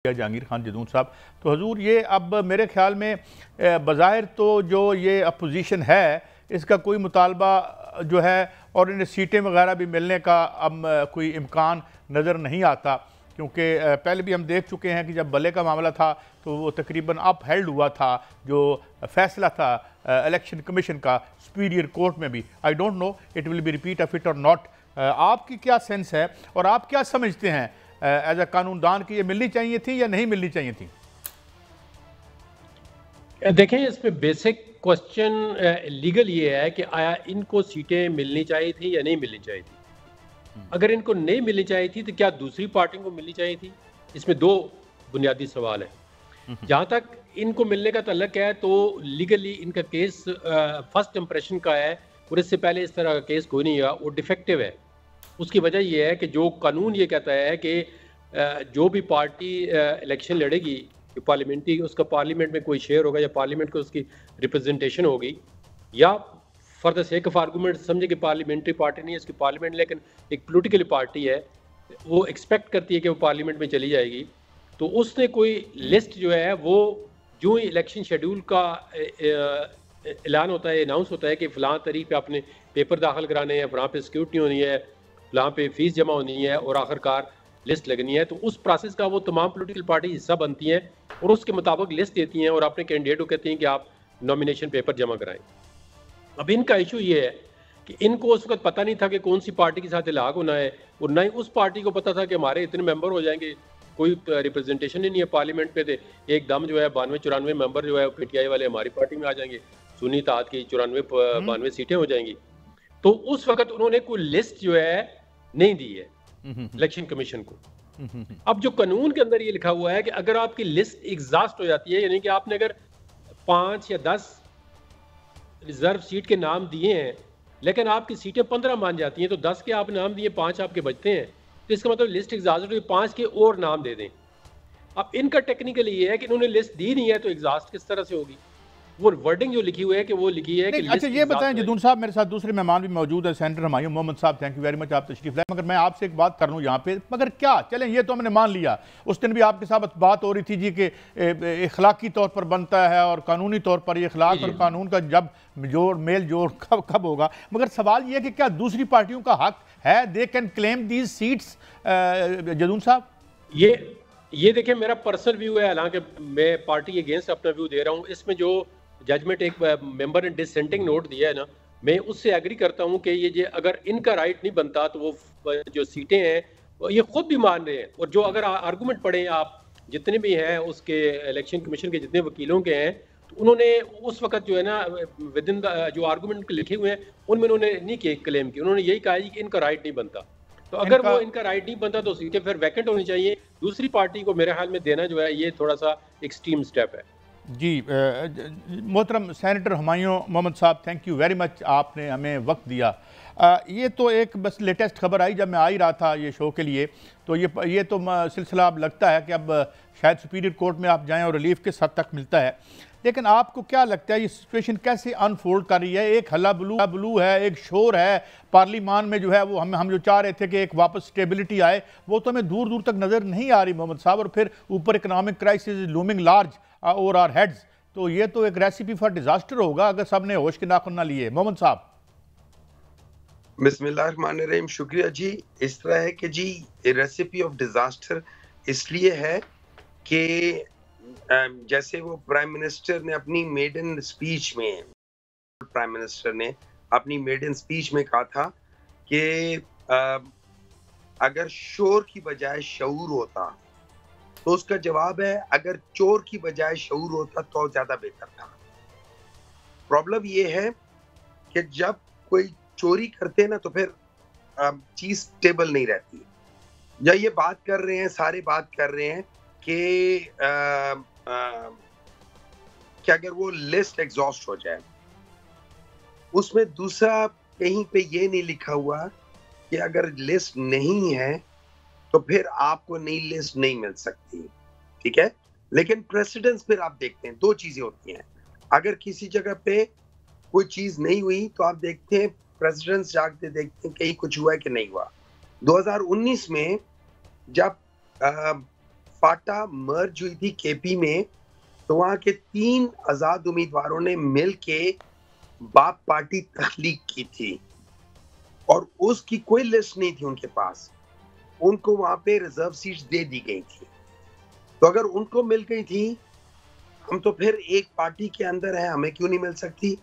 جہانگیر خان جدون صاحب. تو حضور یہ اب میرے خیال میں بظاہر تو جو یہ اپوزیشن ہے اس کا کوئی مطالبہ جو ہے اور انہیں سیٹیں وغیرہ بھی ملنے کا اب کوئی امکان نظر نہیں آتا، کیونکہ پہلے بھی ہم دیکھ چکے ہیں کہ جب بلے کا معاملہ تھا تو وہ تقریباً اپ ہیلڈ ہوا تھا جو فیصلہ تھا الیکشن کمیشن کا سپیریئر کورٹ میں بھی. I don't know it will be repeat of it اور ناٹ. آپ کی کیا سینس ہے اور آپ کیا سمجھتے ہیں ایز اے قانون دان کہ یہ ملنی چاہیے تھی یا نہیں ملنی چاہیے تھی؟ دیکھیں اس میں بیسک کوسچن لیگل یہ ہے کہ آیا ان کو سیٹیں ملنی چاہیے تھی یا نہیں ملنی چاہیے تھی. اگر ان کو نہیں ملنی چاہیے تھی تو کیا دوسری پارٹیوں کو ملنی چاہیے تھی؟ اس میں دو بنیادی سوال ہیں. جہاں تک ان کو ملنے کا تعلق ہے تو لیگلی ان کا کیس فرسٹ امپریشن کا ہے اور اس سے پہلے اس طرح کا کیس کوئی نہیں ہوا. وہ ڈیفیکٹیو ہے. اس کی وجہ یہ ہے کہ جو قانون یہ کہتا ہے کہ جو بھی پارٹی الیکشن لڑے گی پارلیمنٹری، اس کا پارلیمنٹ میں کوئی شیئر ہوگا یا پارلیمنٹ کو اس کی ریپرزنٹیشن ہوگی، یا for the sake of argument سمجھے کہ پارلیمنٹری پارٹی نہیں ہے اس کی پارلیمنٹ لیکن ایک پولیٹیکل پارٹی ہے، وہ ایکسپیکٹ کرتی ہے کہ وہ پارلیمنٹ میں چلی جائے گی، تو اس نے کوئی لسٹ جو ہے وہ جو ہی الیکشن شیڈول کا اعلان ہوتا ہے، اناؤنس ہوتا ہے کہ فلاں تاریخ پہ آپ نے پیپر داخل کرانے ہیں، فلاں پہ سیکیورٹی ہونی ہے، فلاں پہ فیس جمع ہونی ہے اور آخر کار لسٹ لگنی ہے، تو اس پروسیس کا وہ تمام پولیٹیکل پارٹی حصہ بنتی ہیں اور اس کے مطابق لسٹ دیتی ہیں اور اپنے کینڈیڈیٹ کو کہتی ہیں کہ آپ نامینیشن پیپر جمع کرائیں. اب ان کا ایشو یہ ہے کہ ان کو اس وقت پتہ نہیں تھا کہ کون سی پارٹی کے ساتھ الحاق ہونا ہے اور نہ ہی اس پارٹی کو پتہ تھا کہ ہمارے اتنے ممبر ہو جائیں گے، کوئی ریپرزنٹیشن ہی نہیں ہے پارلیمنٹ پہ. ایک دم جو ہے 92-94 ممبر جو ہے پی ٹی آئی والے ہماری پارٹی میں آ جائیں گے، سنی اتحاد کی 94-92 سیٹیں ہو جائیں گی. تو اس وقت انہوں نے کوئی لسٹ جو ہے نہیں دی ہے الیکشن کمیشن کو. اب جو قانون کے اندر یہ لکھا ہوا ہے کہ اگر آپ کی لسٹ ایگزاسٹ ہو جاتی ہے، یعنی کہ آپ نے اگر 5 یا 10 ریزرو سیٹ کے نام دیے ہیں لیکن آپ کی سیٹیں 15 مان جاتی ہیں، تو 10 کے آپ نام دیے، 5 آپ کے بچتے ہیں، تو اس کا مطلب لسٹ ایگزاسٹ ہوئی، 5 کے اور نام دے دیں. اب ان کا ٹیکنیکل یہ ہے کہ انہوں نے لسٹ دی نہیں ہے تو ایگزاسٹ کس طرح سے ہوگی؟ وہ ورڈنگ جو لکھی ہوئی ہے کہ وہ لکھی ہے کہ اچھا یہ بتائیں جدون صاحب، میرے ساتھ دوسرے مہمان بھی موجود ہے، سینیٹر ہمایوں محمد صاحب، تھینک یو ویری مچ، آپ تشریف لائیں. مگر میں آپ سے ایک بات کر لوں یہاں پہ، مگر کیا چلیں یہ تو ہم نے مان لیا، اس دن بھی آپ کے ساتھ بات ہو رہی تھی جی کہ اخلاقی طور پر بنتا ہے اور قانونی طور پر یہ اخلاق اور قانون کا جب جوڑ میل جوڑ کب ہوگا. مگر سوال یہ ہے کہ کیا دوسری پارٹیوں کا حق ہے they can claim these seats? Jadoon صاحب یہ دیکھیں میرا پرسنل ویو ہے، حالانکہ میں پارٹی کے اگینسٹ اپنا ویو دے رہا ہوں. اس میں جو ججمنٹ ایک ممبر نے ڈسسینٹنگ نوٹ دیا ہے نا، میں اس سے ایگری کرتا ہوں کہ یہ اگر ان کا رائٹ نہیں بنتا تو وہ جو سیٹیں ہیں یہ خود بھی مان رہے ہیں. اور جو اگر آرگومنٹ پڑھیں آپ جتنے بھی ہیں اس کے الیکشن کمیشن کے جتنے وکیلوں کے ہیں، تو انہوں نے اس وقت جو ہے نا ود ان جو آرگومنٹ لکھے ہوئے ہیں ان میں انہوں نے نہیں کلیم کی، انہوں نے یہی کہا کہ ان کا رائٹ نہیں بنتا. تو اگر وہ ان کا رائٹ نہیں بنتا تو سیٹیں پھر ویکنٹ ہونی چاہیے. دوسری پارٹی کو میرے خیال میں دینا جو ہے یہ تھوڑا سا ایکسٹریم سٹیپ ہے. جی محترم سینیٹر ہمایوں محمد صاحب، تھینک یو ویری مچ، آپ نے ہمیں وقت دیا. یہ تو ایک بس لیٹسٹ خبر آئی جب میں آ ہی رہا تھا یہ شو کے لیے، تو یہ تو سلسلہ اب لگتا ہے کہ اب شاید سپیریئر کورٹ میں آپ جائیں اور ریلیف کس حد تک ملتا ہے. لیکن آپ کو کیا لگتا ہے یہ سچویشن کیسے انفولڈ کر رہی ہے؟ ایک ہلا بلو ہے، ایک شور ہے پارلیمان میں جو ہے، وہ ہم جو چاہ رہے تھے کہ ایک واپس سٹیبلٹی آئے، وہ تو ہمیں دور دور تک نظر نہیں آ رہی محمد صاحب. اور پھر اوپر اکنامک کرائسس لومنگ لارج اور آر ہیڈز، تو یہ تو ایک ریسیپی فار ڈیزاسٹر ہوگا اگر سب نے ہوش کے ناخن نہ لیے. محمد صاحب بسم اللہ الرحمن الرحیم. شکریہ جی. اس طرح ہے کہ جی ریسیپی آف ڈیزاسٹر اس لیے ہے کہ جیسے وہ پرائم منسٹر نے اپنی میڈن اسپیچ میں کہا تھا کہ اگر شور کی بجائے شعور ہوتا تو اس کا جواب ہے اگر چور کی بجائے شعور ہوتا تو زیادہ بہتر تھا. پرابلم یہ ہے کہ جب کوئی چوری کرتے ہیں نا تو پھر چیز سٹیبل نہیں رہتی. یا یہ بات کر رہے ہیں، سارے بات کر رہے ہیں کہ اگر وہ لسٹ ایگزاسٹ ہو جائے، اس میں دوسرا کہیں پہ یہ نہیں لکھا ہوا کہ اگر لسٹ نہیں ہے تو پھر آپ کو نئی لسٹ نہیں مل سکتی. ٹھیک ہے، لیکن پریسیڈنس پھر آپ دیکھتے ہیں دو چیزیں ہوتی ہیں. اگر کسی جگہ پہ کوئی چیز نہیں ہوئی تو آپ دیکھتے ہیں پریسیڈنس جا کے دیکھتے ہیں کہیں کچھ ہوا ہے کہ نہیں ہوا. 2019 میں جب فاٹا مرج ہوئی تھی کے پی میں تو وہاں کے 3 آزاد امیدواروں نے مل کے باپ پارٹی تخلیق کی تھی اور اس کی کوئی لسٹ نہیں تھی ان کے پاس. ان کو وہاں پہ ریزرو سیٹس دے دی گئی تھی. تو اگر ان کو مل گئی تھی ہم تو پھر ایک پارٹی کے اندر ہیں, ہمیں کیوں نہیں مل سکتی؟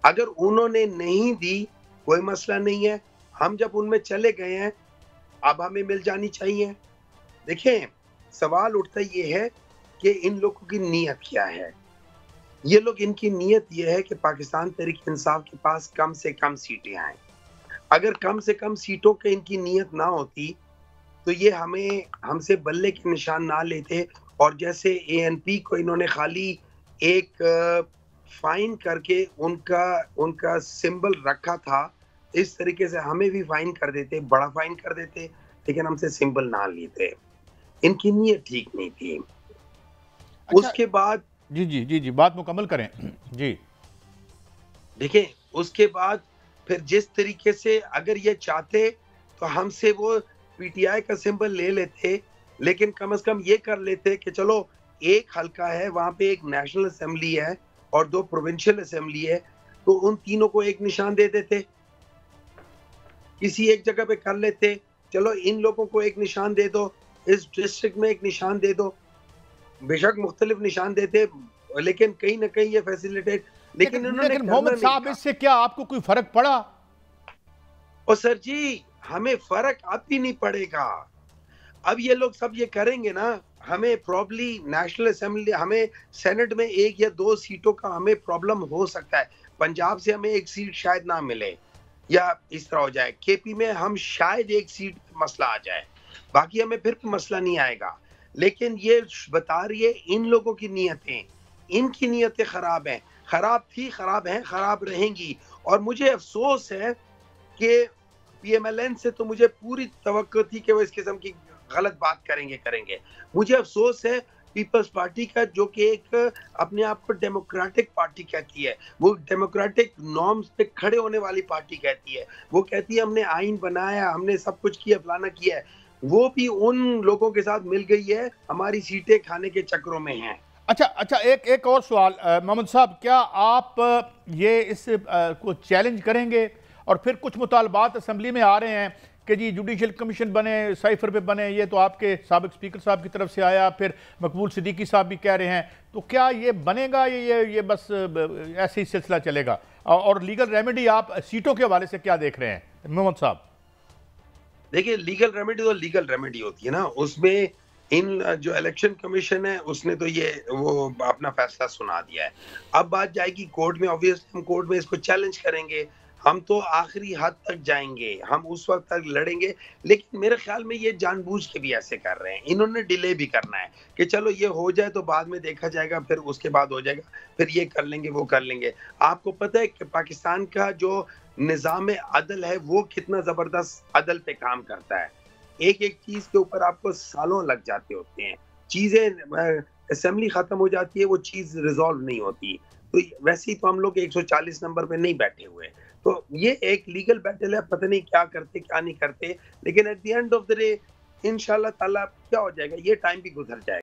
اگر انہوں نے نہیں دی کوئی مسئلہ نہیں ہے, ہم جب ان میں چلے گئے ہیں اب ہمیں مل جانی چاہیے. دیکھیں سوال اٹھتا یہ ہے کہ ان لوگوں کی نیت کیا ہے. یہ لوگ, ان کی نیت یہ ہے کہ پاکستان تحریک انصاف کے پاس کم سے کم سیٹیں آئیں. اگر کم سے کم سیٹوں کے ان کی نیت نہ ہوتی تو یہ ہم سے بلے کے نشان نہ لیتے, اور جیسے اے این پی کو انہوں نے خالی ایک فائن کر کے ان کا سمبل رکھا تھا, اس طریقے سے ہمیں بھی فائن کر دیتے, بڑا فائن کر دیتے, لیکن ہم سے سمبل نہ لیتے. ان کی نیت ٹھیک نہیں تھی. اس کے بعد جی بات مکمل کریں. جی دیکھیں اس کے بعد پھر جس طریقے سے اگر یہ چاہتے تو ہم سے وہ پی ٹی آئی کا سمبل لے لیتے, لیکن کم از کم یہ کر لیتے کہ چلو ایک حلقہ ہے وہاں پہ ایک نیشنل اسمبلی ہے اور 2 پروونشل اسمبلی ہے, تو ان تینوں کو ایک نشان دے دیتے, کسی ایک جگہ پہ کر لیتے. چلو ان لوگوں کو ایک نشان دے دو, اس ڈسٹرکٹ میں ایک نشان دے دو, بے شک مختلف نشان دیتے, لیکن کہیں نہ کہیں یہ فیسیلیٹیٹ. لیکن محمد صاحب اس سے کیا آپ کو کوئی فرق پڑا؟ اور سر جی ہمیں فرق اب بھی نہیں پڑے گا. اب یہ لوگ سب یہ کریں گے نا, ہمیں پرابلی نیشنل اسمبلی, ہمیں سینٹ میں 1 یا 2 سیٹوں کا ہمیں پرابلم ہو سکتا ہے. پنجاب سے ہمیں 1 سیٹ شاید نہ ملے یا اس طرح ہو جائے. کے پی میں ہم شاید 1 سیٹ مسئلہ آ جائے, باقی ہمیں پھر مسئلہ نہیں آئے گا. لیکن یہ بتا رہی ہے ان لوگوں کی نیتیں, ان کی نیتیں خراب ہیں, خراب تھی, خراب ہیں, خراب رہیں گی. اور مجھے افسوس ہے کہ پی ایم ایل این سے تو مجھے پوری توقع تھی کہ وہ اس قسم کی غلط بات کریں گے. مجھے افسوس ہے پیپلز پارٹی کا, جو کہ ایک اپنے آپ کو ڈیموکریٹک پارٹی کہتی ہے, وہ ڈیموکریٹک نارمز پہ کھڑے ہونے والی پارٹی کہتی ہے, وہ کہتی ہے ہم نے آئین بنایا, ہم نے سب کچھ کیا, فلانا کیا ہے, وہ بھی ان لوگوں کے ساتھ مل گئی ہے, ہماری سیٹیں کھانے کے چکروں میں ہیں. اچھا ایک اور سوال محمد صاحب, کیا آپ یہ اس کو چیلنج کریں گے؟ اور پھر کچھ مطالبات اسمبلی میں آ رہے ہیں کہ جی جوڈیشل کمیشن بنے, سائفر پہ بنے, یہ تو آپ کے سابق اسپیکر صاحب کی طرف سے آیا, پھر مقبول صدیقی صاحب بھی کہہ رہے ہیں, تو کیا یہ بنے گا, یہ بس ایسے ہی سلسلہ چلے گا؟ اور لیگل ریمیڈی آپ سیٹوں کے حوالے سے کیا دیکھ رہے ہیں محمد صاحب؟ دیکھیں لیگل ریمیڈی تو لیگل ریمیڈی ہوتی ہے نا, اس میں ان جو الیکشن کمیشن ہے اس نے تو وہ اپنا فیصلہ سنا دیا ہے. اب بات جائے گی کورٹ میں, آبویسلی ہم کورٹ میں اس کو چیلنج کریں گے, ہم تو آخری حد تک جائیں گے, ہم اس وقت تک لڑیں گے. لیکن میرے خیال میں یہ جان بوجھ کے بھی ایسے کر رہے ہیں, انہوں نے ڈیلے بھی کرنا ہے کہ چلو یہ ہو جائے تو بعد میں دیکھا جائے گا, پھر اس کے بعد ہو جائے گا, پھر یہ کر لیں گے, وہ کر لیں گے. آپ کو پتہ ہے کہ پاکستان کا جو نظام عدل ہے وہ کتنا زبردست عدل پہ کام کرتا ہے. ایک چیز کے اوپر آپ کو سالوں لگ جاتے ہوتے ہیں, چیزیں اسمبلی ختم ہو جاتی ہے, وہ چیز ریزالو نہیں ہوتی. تو ویسے ہی تو ہم لوگ 140 نمبر پہ نہیں بیٹھے ہوئے, تو یہ ایک لیگل بیٹل ہے, پتہ نہیں کیا کرتے کیا نہیں کرتے, لیکن at the end of the day انشاءاللہ تعالیٰ کیا ہو جائے گا, یہ ٹائم بھی گزر جائے گا.